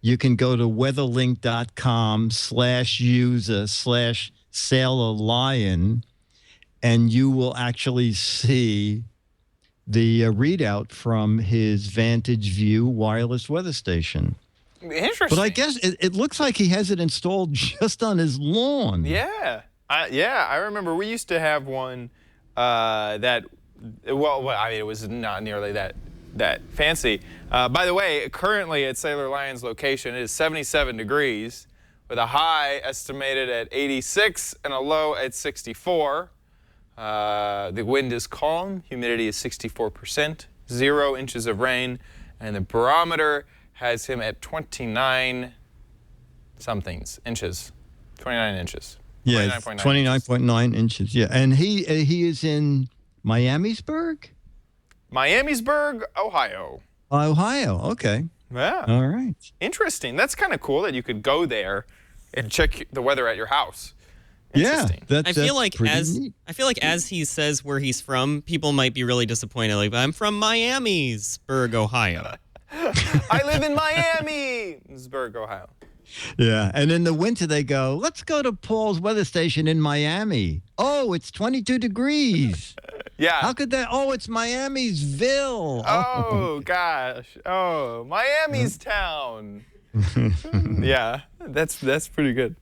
you can go to weatherlink.com/user/Sailor Lion, and you will actually see the readout from his Vantage View wireless weather station. Interesting. But I guess it looks like he has it installed just on his lawn. Yeah. I remember we used to have one that, it was not nearly that fancy. By the way, currently at Sailor Lion's location, it is 77 degrees with a high estimated at 86 and a low at 64. The wind is calm, humidity is 64%, 0 inches of rain, and the barometer has him at 29 somethings inches, 29 inches. Yeah, 29.9 inches. Yeah, and he is in Miamisburg, Ohio. Ohio. Okay. Yeah. All right. Interesting. That's kind of cool that you could go there and check the weather at your house. Yeah, I feel like as he says where he's from, people might be really disappointed. Like, I'm from Miamisburg, Ohio. I live in Miamisburg, Ohio. Yeah, and in the winter they go, let's go to Paul's weather station in Miami. Oh, it's 22 degrees. Yeah. How could that? Oh, it's Miamisville. Oh, gosh. Oh, Miami's town. Yeah, that's pretty good.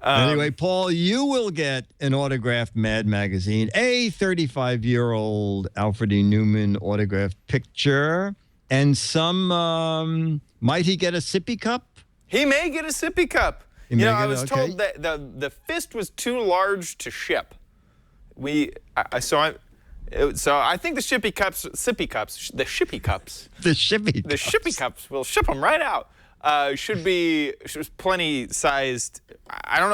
Anyway, Paul, you will get an autographed Mad Magazine, a 35-year-old Alfred E. Newman autographed picture, and some, might he get a sippy cup? He may get a sippy cup. I was told that the fist was too large to ship. So I think the shippy cups, the shippy cups, we'll ship them right out. Should be plenty sized. I don't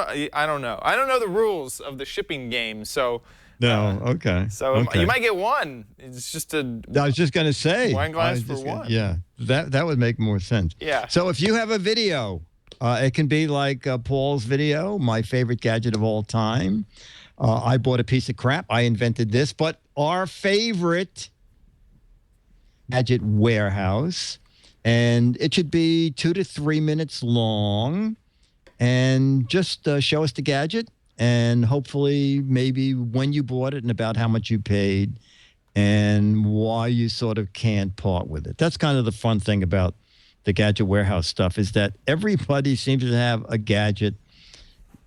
know. I don't know the rules of the shipping game, so. No, okay. So okay. You might get one. It's just I was just going to say. Wine glass for one. Yeah, that would make more sense. Yeah. So if you have a video, it can be like Paul's video, my favorite gadget of all time. I bought a piece of crap. I invented this, but our favorite gadget warehouse. And it should be 2 to 3 minutes long. And just show us the gadget. And hopefully maybe when you bought it and about how much you paid and why you sort of can't part with it. That's kind of the fun thing about the Gadget Warehouse stuff is that everybody seems to have a gadget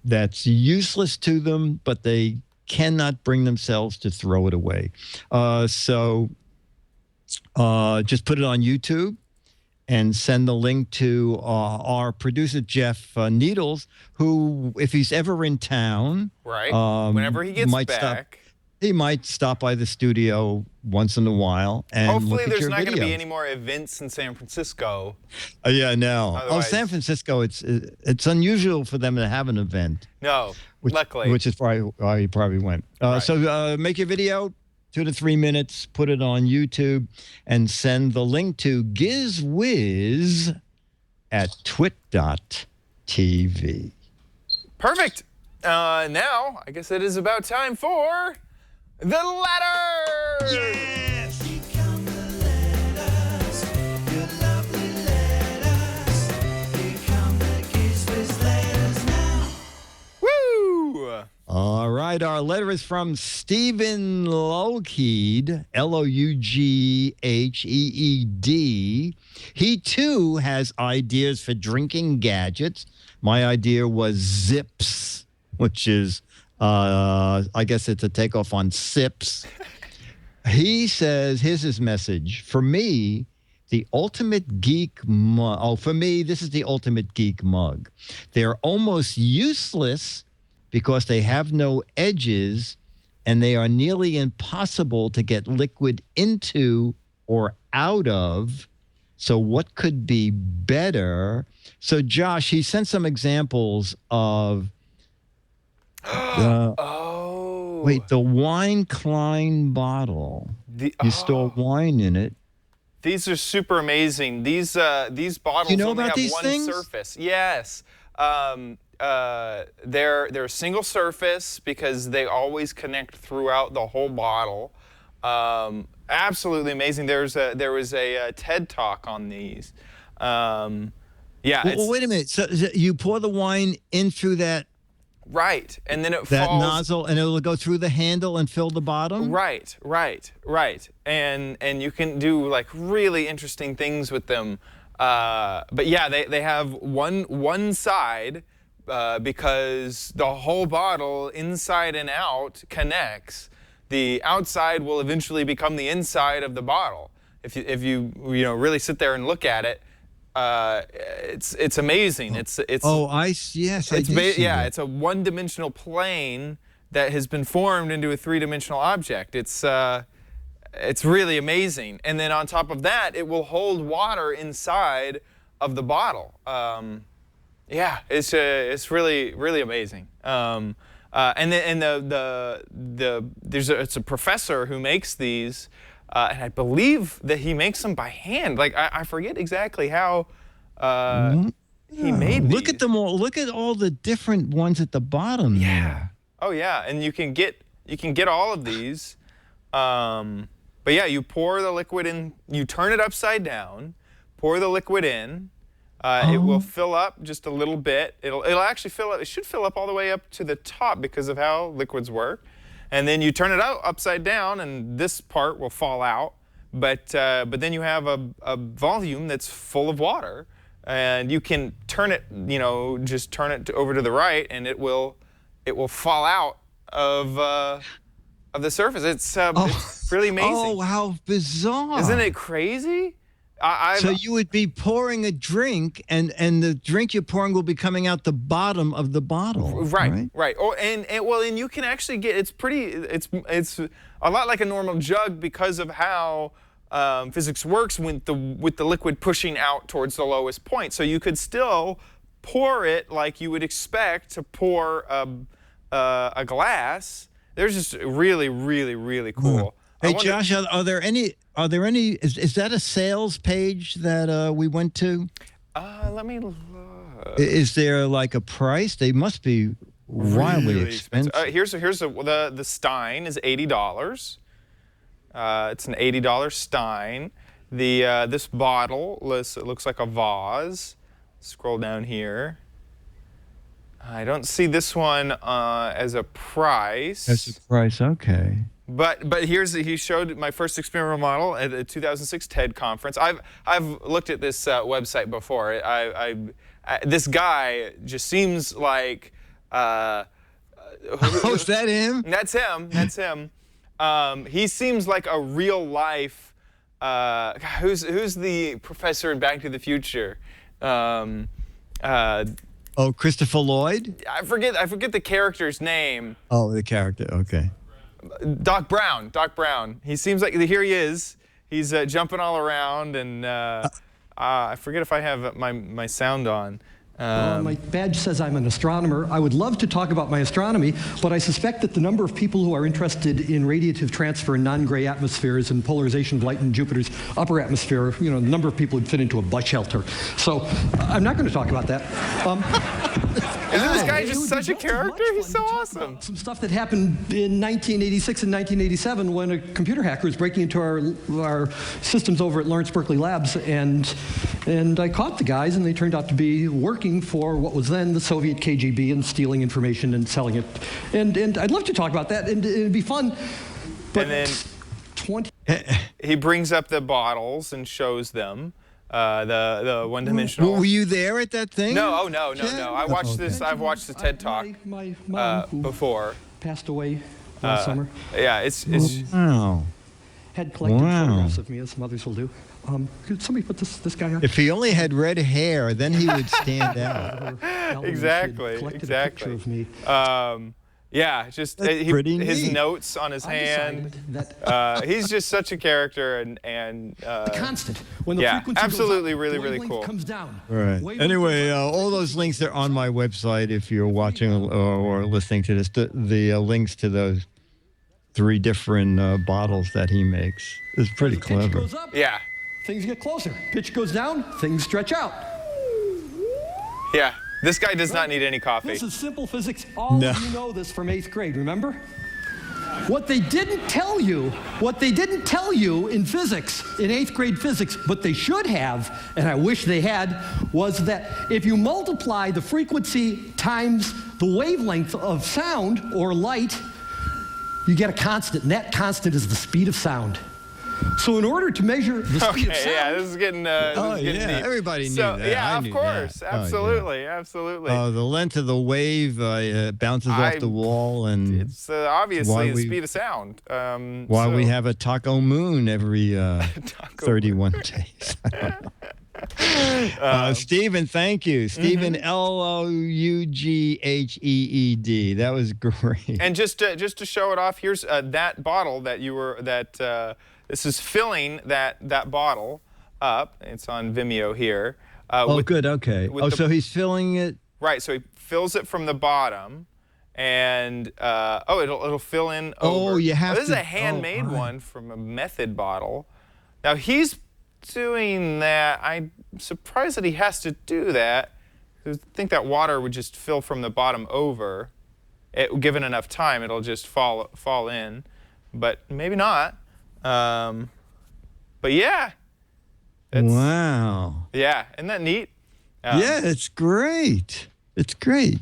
that's useless to them, but they cannot bring themselves to throw it away. So just put it on YouTube. And send the link to our producer, Jeff Needles, who, if he's ever in town... Right, whenever he gets back. He might stop by the studio once in a while and hopefully look at there's your not going to be videos. any more events in San Francisco. Yeah, no. Otherwise, San Francisco, it's unusual for them to have an event. No, luckily. Which is probably why he probably went. Right. So make your video, 2 to 3 minutes, put it on YouTube, and send the link to Giz Wiz at twit.tv. Perfect. Now, I guess it is about time for the letters. Yes! Here come the letters, your lovely letters. Here come the Giz Wiz letters now. Woo! All right, our letter is from Stephen Lougheed, Lougheed. He, too, has ideas for drinking gadgets. My idea was Zips, which is, I guess it's a takeoff on Sips. He says, here's his message. For me, the ultimate geek mug. Oh, for me, this is the ultimate geek mug. They're almost useless because they have no edges and they are nearly impossible to get liquid into or out of. So what could be better? So Josh, he sent some examples of wait, the Wine Klein bottle. You store wine in it. These are super amazing. These bottles you know only about have these one things? surface. Yes. They're single surface because they always connect throughout the whole bottle. Absolutely amazing. There was a TED talk on these. Yeah. Well, wait a minute. So you pour the wine in through that. Right, and then it that falls. nozzle, and it'll go through the handle and fill the bottom. Right. And you can do like really interesting things with them. But yeah, they have one side because the whole bottle inside and out connects. The outside will eventually become the inside of the bottle. If you really sit there and look at it, it's amazing. It's yes, I do see that. It's a one-dimensional plane that has been formed into a three-dimensional object. It's really amazing. And then on top of that, it will hold water inside of the bottle. It's really really amazing. It's a professor who makes these. and I believe that he makes them by hand. Like I forget exactly how he made these. Look at them all. Look at all the different ones at the bottom. Yeah. There. Oh yeah, and you can get all of these. But yeah, you pour the liquid in. You turn it upside down. Pour the liquid in. It will fill up just a little bit. It'll actually fill up. It should fill up all the way up to the top because of how liquids work. And then you turn it out upside down, and this part will fall out. But then you have a volume that's full of water, and you can turn it. Just turn it over to the right, and it will fall out of the surface. It's really amazing. Oh, how bizarre! Isn't it crazy? So you would be pouring a drink, and the drink you're pouring will be coming out the bottom of the bottle. Right. Oh, and you can actually get it's a lot like a normal jug because of how physics works with the liquid pushing out towards the lowest point. So you could still pour it like you would expect to pour a glass. They're just really, really, really cool. Hey, Josh, are there any? Is that a sales page that we went to? Let me look. Is there like a price? They must be wildly really expensive. Here's the Stein is $80. It's an $80 Stein. This bottle looks like a vase. Scroll down here. I don't see this one as a price. As a price, okay. But he showed my first experimental model at the 2006 TED conference. I've looked at this website before. This guy just seems like. Is that him? That's him. That's him. He seems like a real life. Who's the professor in Back to the Future? Christopher Lloyd? I forget the character's name. Oh, the character. Okay. Doc Brown. He seems like, here he is. He's jumping all around, and I forget if I have my sound on. My badge says I'm an astronomer. I would love to talk about my astronomy, but I suspect that the number of people who are interested in radiative transfer in non-gray atmospheres and polarization of light in Jupiter's upper atmosphere, the number of people would fit into a bus shelter. So I'm not going to talk about that. Isn't this guy just such a character? He's so awesome. Some stuff that happened in 1986 and 1987 when a computer hacker was breaking into our systems over at Lawrence Berkeley Labs, and I caught the guys, and they turned out to be working for what was then the Soviet KGB and stealing information and selling it. And I'd love to talk about that, and it'd be fun. But and then he brings up the bottles and shows them. The one-dimensional. Were you there at that thing? No. I watched this. I've watched the TED Talk my mom, who before. Passed away last summer. Yeah, it's wow. Had collected photographs of me, as mothers will do. Could somebody put this guy on? If he only had red hair, then he would stand out. Exactly. A picture of me. Yeah, just his notes on his hand. He's just such a character, and the constant. When the frequency absolutely, goes up, really cool. Comes down. Right. Anyway, all those links are on my website. If you're watching or listening to this, the links to those 3 different bottles that he makes is pretty clever. Goes up, yeah. Things get closer. Pitch goes down. Things stretch out. Yeah. This guy does not need any coffee. This is simple physics. All of you know this from 8th grade, remember? What they didn't tell you in physics, in 8th grade physics, but they should have, and I wish they had, was that if you multiply the frequency times the wavelength of sound or light, you get a constant, and that constant is the speed of sound. So in order to measure the speed of sound... yeah, this is getting deep. Everybody knew that. Yeah, of course. Absolutely. The length of the wave bounces off the wall, and it's obviously the speed of sound. We have a taco moon every 31 days. Stephen, thank you. Stephen, Lougheed. That was great. And just to show it off, here's that bottle that this is filling that bottle up. It's on Vimeo here. Good. Okay. So he's filling it. Right. So he fills it from the bottom, and it'll fill in over. Oh, you have This to. is a handmade one from a Method bottle. Now he's doing that. I'm surprised that he has to do that. I think that water would just fill from the bottom over. Given enough time, it'll just fall in, but maybe not. But yeah. Wow. Yeah, isn't that neat? Yeah, it's great. It's great.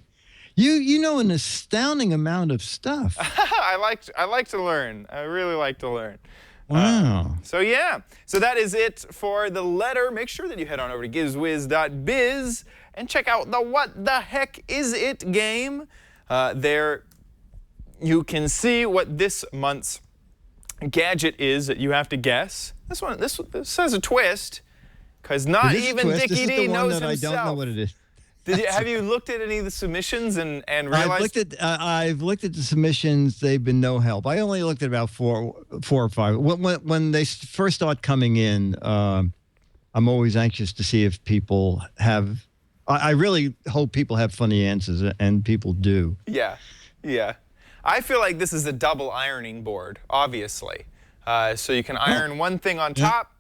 You know an astounding amount of stuff. I like to learn. I really like to learn. Wow. So that is it for the letter. Make sure that you head on over to gizwiz.biz and check out the What the Heck Is It game. There you can see what this month's gadget is that you have to guess. This has a twist, because not even Dickie D knows himself. I don't know what it is. Have you looked at any of the submissions and realized? I've looked at the submissions. They've been no help. I only looked at about four or five. When they first start coming in, I'm always anxious to see if people have. I really hope people have funny answers, and people do. Yeah. I feel like this is a double ironing board, obviously. So you can iron one thing on top,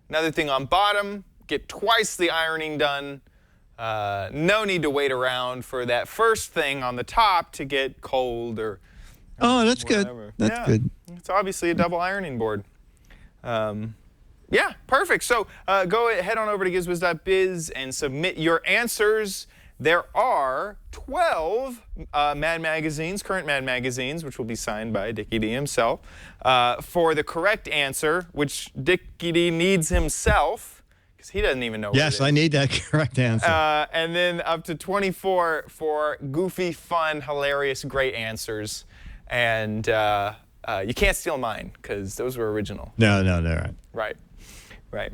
another thing on bottom, get twice the ironing done. No need to wait around for that first thing on the top to get cold or that's whatever. good. That's good. It's obviously a double ironing board. Yeah, perfect. So head on over to gizwiz.biz and submit your answers. There are 12 current Mad magazines, which will be signed by Dickie D himself, for the correct answer, which Dickie D needs himself, because he doesn't even know what it is. Yes, I need that correct answer. And then up to 24 for goofy, fun, hilarious, great answers. And you can't steal mine, because those were original. No, they're right. Right.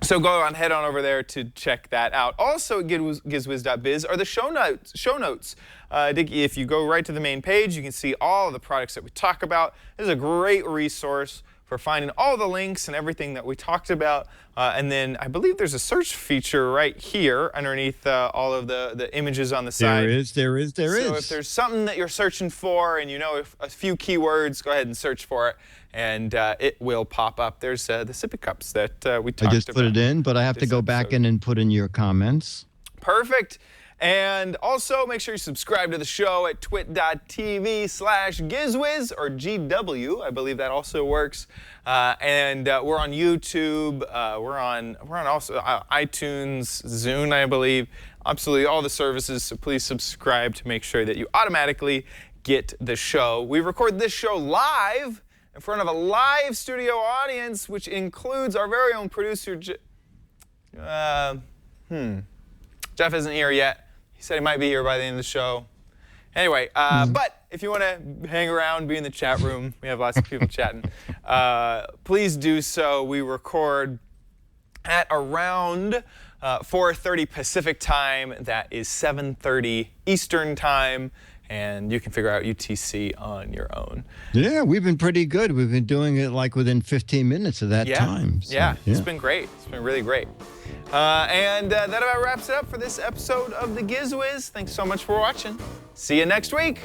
So head on over there to check that out. Also at gizwiz.biz are the show notes. If you go right to the main page, you can see all of the products that we talk about. This is a great resource for finding all the links and everything that we talked about. And then I believe there's a search feature right here underneath all of the images on the side. There is. So if there's something that you're searching for and you know a few keywords, go ahead and search for it, and it will pop up. There's the sippy cups that we talked about. I just put it in, but I have to go back in and put in your comments. Perfect. And also make sure you subscribe to the show at twit.tv/GizWiz or GW. I believe that also works. And we're on YouTube. We're on also iTunes, Zune, I believe. Absolutely all the services. So please subscribe to make sure that you automatically get the show. We record this show live in front of a live studio audience, which includes our very own producer, Jeff isn't here yet. He said he might be here by the end of the show. Anyway, but if you want to hang around, be in the chat room, we have lots of people chatting, please do so. We record at around 4:30 Pacific time. That is 7:30 Eastern time. And you can figure out UTC on your own. Yeah, we've been pretty good. We've been doing it like within 15 minutes of that time. So, yeah, it's been great. It's been really great. And that about wraps it up for this episode of the Giz Wiz. Thanks so much for watching. See you next week.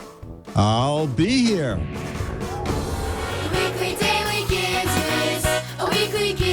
I'll be here. Weekly, daily Giz Wiz. A weekly Giz